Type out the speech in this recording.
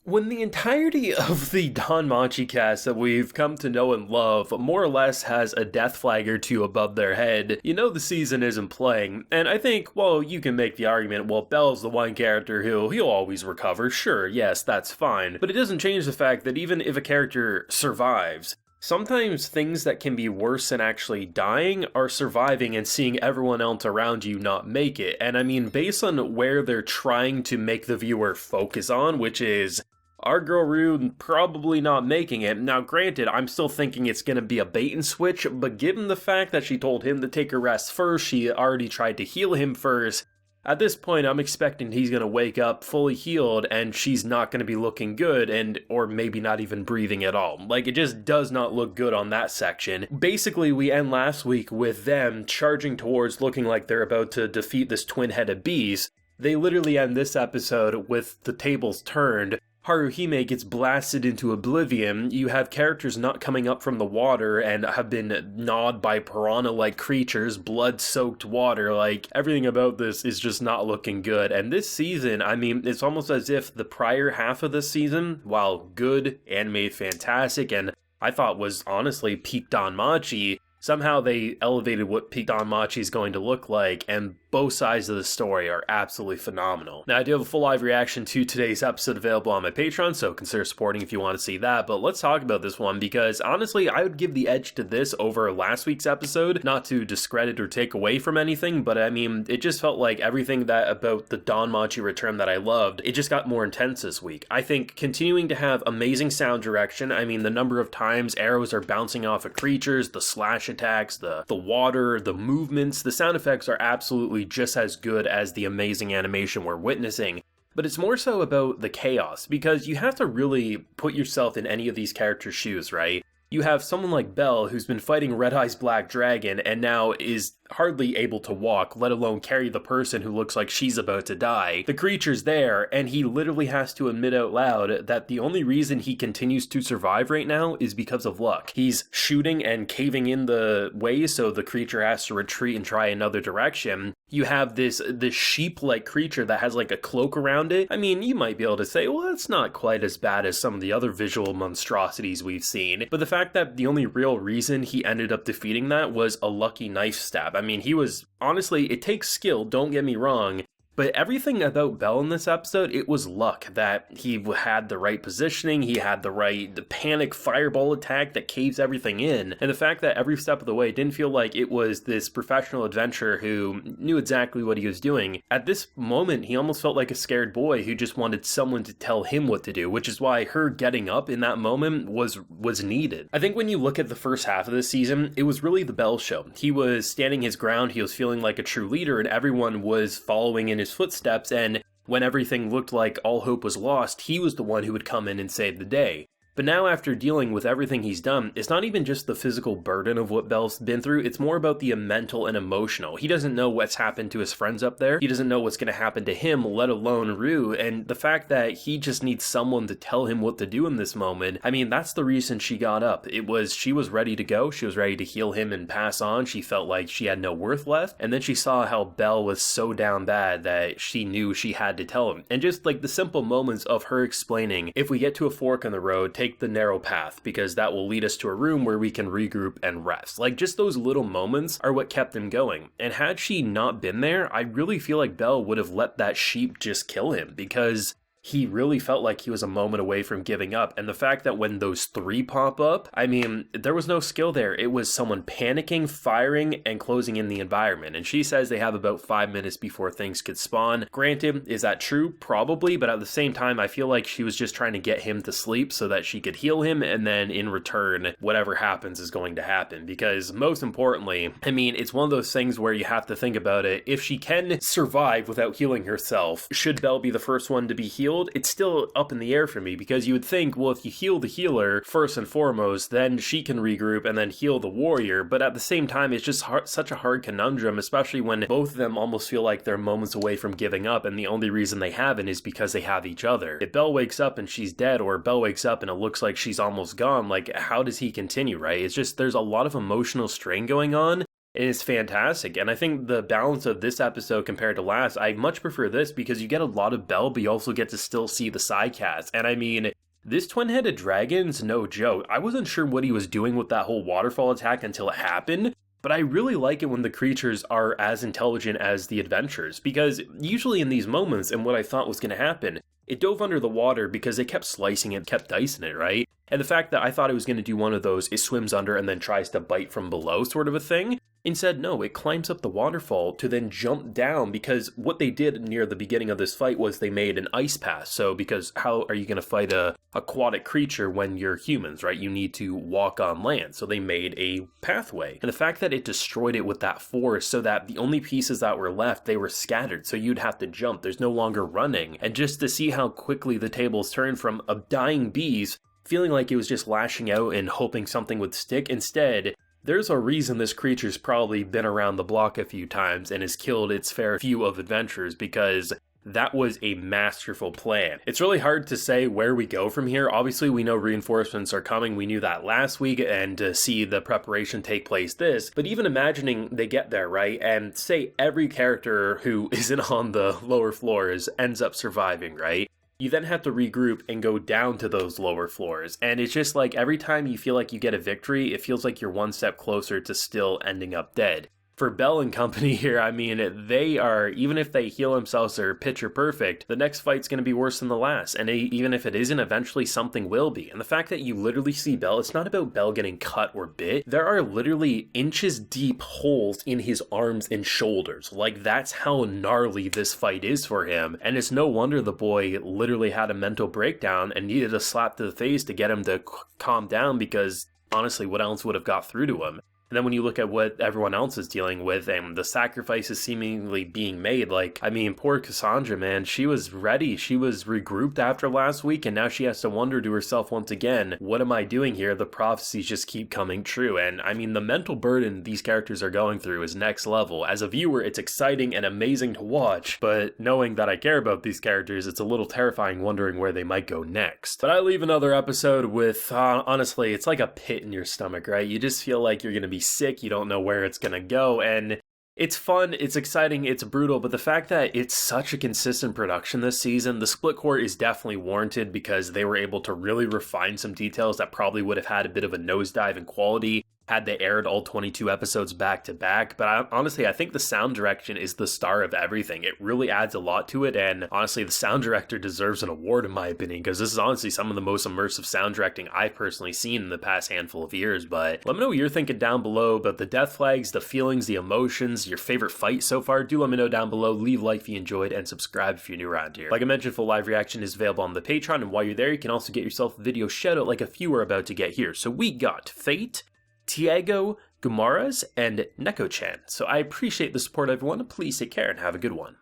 When the entirety of the DanMachi cast that we've come to know and love more or less has a death flag or two above their head, you know the season isn't playing. And I think, well, you can make the argument, well, Bell's the one character he'll always recover. Sure, yes, that's fine. But it doesn't change the fact that even if a character survives, sometimes things that can be worse than actually dying are surviving and seeing everyone else around you not make it. And I mean, based on where they're trying to make the viewer focus on, which is our girl Rue probably not making it. Now, granted, I'm still thinking it's going to be a bait and switch, but given the fact that she told him to take a rest first, she already tried to heal him first, at this point, I'm expecting he's going to wake up fully healed and she's not going to be looking good or maybe not even breathing at all. Like, it just does not look good on that section. Basically, we end last week with them charging towards looking like they're about to defeat this twin-headed beast. They literally end this episode with the tables turned. Haruhime gets blasted into oblivion. You have characters not coming up from the water and have been gnawed by piranha-like creatures, blood-soaked water. Like, everything about this is just not looking good. And this season, I mean, it's almost as if the prior half of this season, while good, anime fantastic, and I thought was honestly peak DanMachi, somehow they elevated what peak DanMachi is going to look like, and both sides of the story are absolutely phenomenal. Now, I do have a full live reaction to today's episode available on my Patreon, so consider supporting if you want to see that, but let's talk about this one, because honestly, I would give the edge to this over last week's episode, not to discredit or take away from anything, but I mean, it just felt like everything that about the DanMachi return that I loved, it just got more intense this week. I think continuing to have amazing sound direction, I mean, the number of times arrows are bouncing off of creatures, the slash attacks, the water, the movements, the sound effects are absolutely just as good as the amazing animation we're witnessing. But it's more so about the chaos, because you have to really put yourself in any of these characters' shoes, right? You have someone like Bell who's been fighting Red Eye's Black Dragon and now is hardly able to walk, let alone carry the person who looks like she's about to die. The creature's there, and he literally has to admit out loud that the only reason he continues to survive right now is because of luck. He's shooting and caving in the way, so the creature has to retreat and try another direction. You have this sheep-like creature that has like a cloak around it. I mean, you might be able to say, well, it's not quite as bad as some of the other visual monstrosities we've seen, but the fact that the only real reason he ended up defeating that was a lucky knife stab. I mean, he was, honestly, it takes skill, don't get me wrong, but everything about Bell in this episode, it was luck that he had the right positioning, he had the panic fireball attack that caves everything in, and the fact that every step of the way it didn't feel like it was this professional adventurer who knew exactly what he was doing. At this moment, he almost felt like a scared boy who just wanted someone to tell him what to do, which is why her getting up in that moment was needed. I think when you look at the first half of this season, it was really the Bell show. He was standing his ground, he was feeling like a true leader, and everyone was following in his footsteps, and when everything looked like all hope was lost, he was the one who would come in and save the day. But now, after dealing with everything he's done, it's not even just the physical burden of what Bell's been through, it's more about the mental and emotional. He doesn't know what's happened to his friends up there, he doesn't know what's going to happen to him, let alone Rue, and the fact that he just needs someone to tell him what to do in this moment, I mean, that's the reason she got up. She was ready to go, she was ready to heal him and pass on, she felt like she had no worth left, and then she saw how Bell was so down bad that she knew she had to tell him. And just like the simple moments of her explaining, if we get to a fork in the road, take the narrow path, because that will lead us to a room where we can regroup and rest. Like, just those little moments are what kept him going. And had she not been there, I really feel like Bell would have let that sheep just kill him, because he really felt like he was a moment away from giving up. And the fact that when those three pop up, I mean, there was no skill there. It was someone panicking, firing, and closing in the environment. And she says they have about 5 minutes before things could spawn. Granted, is that true? Probably, but at the same time, I feel like she was just trying to get him to sleep so that she could heal him, and then in return, whatever happens is going to happen. Because most importantly, I mean, it's one of those things where you have to think about it. If she can survive without healing herself, should Bell be the first one to be healed? It's still up in the air for me, because you would think, well, if you heal the healer first and foremost, then she can regroup and then heal the warrior, but at the same time, it's just such a hard conundrum, especially when both of them almost feel like they're moments away from giving up, and the only reason they haven't is because they have each other. If Bell wakes up and she's dead, or Bell wakes up and it looks like she's almost gone, like, how does he continue, right? It's just, there's a lot of emotional strain going on, is fantastic. And I think the balance of this episode compared to last, I much prefer this because you get a lot of Bell, but you also get to still see the side cast. And I mean, this twin-headed dragon's no joke. I wasn't sure what he was doing with that whole waterfall attack until it happened, but I really like it when the creatures are as intelligent as the adventurers, because usually in these moments, and what I thought was going to happen, it dove under the water because they kept slicing it, kept dicing it, right? And the fact that I thought it was going to do one of those, it swims under and then tries to bite from below sort of a thing. Instead, no, it climbs up the waterfall to then jump down, because what they did near the beginning of this fight was they made an ice path. So because how are you going to fight a aquatic creature when you're humans, right? You need to walk on land. So they made a pathway. And the fact that it destroyed it with that force so that the only pieces that were left, they were scattered. So you'd have to jump. There's no longer running. And just to see how quickly the tables turned from a dying bees feeling like it was just lashing out and hoping something would stick. Instead, there's a reason this creature's probably been around the block a few times and has killed its fair few of adventurers, because that was a masterful plan. It's really hard to say where we go from here. Obviously, we know reinforcements are coming. We knew that last week, and to see the preparation take place but even imagining they get there, right? And say every character who isn't on the lower floors ends up surviving, right? You then have to regroup and go down to those lower floors. And it's just like every time you feel like you get a victory, it feels like you're one step closer to still ending up dead. For Bell and company here, I mean, they are, even if they heal themselves or picture perfect, the next fight's going to be worse than the last. And even if it isn't, eventually something will be. And the fact that you literally see Bell, it's not about Bell getting cut or bit. There are literally inches deep holes in his arms and shoulders. Like, that's how gnarly this fight is for him. And it's no wonder the boy literally had a mental breakdown and needed a slap to the face to get him to calm down, because honestly, what else would have got through to him? And then when you look at what everyone else is dealing with and the sacrifices seemingly being made, like, I mean, poor Cassandra, man, she was ready. She was regrouped after last week, and now she has to wonder to herself once again, what am I doing here? The prophecies just keep coming true. And I mean, the mental burden these characters are going through is next level. As a viewer, it's exciting and amazing to watch, but knowing that I care about these characters, it's a little terrifying wondering where they might go next. But I leave another episode with, honestly, it's like a pit in your stomach, right? You just feel like you're going to be sick, you don't know where it's gonna go, and it's fun, it's exciting, it's brutal, but the fact that it's such a consistent production this season, the split court is definitely warranted because they were able to really refine some details that probably would have had a bit of a nosedive in quality had they aired all 22 episodes back to back. But honestly, I think the sound direction is the star of everything. It really adds a lot to it, and honestly, the sound director deserves an award in my opinion, because this is honestly some of the most immersive sound directing I've personally seen in the past handful of years. But let me know what you're thinking down below about the death flags, the feelings, the emotions, your favorite fight so far. Do let me know down below, leave a like if you enjoyed, and subscribe if you're new around here. Like I mentioned, full live reaction is available on the Patreon, and while you're there, you can also get yourself a video shout out like a few are about to get here. So we got Fate, Tiago, Gumaras, and Neko-chan. So I appreciate the support, everyone. Please take care and have a good one.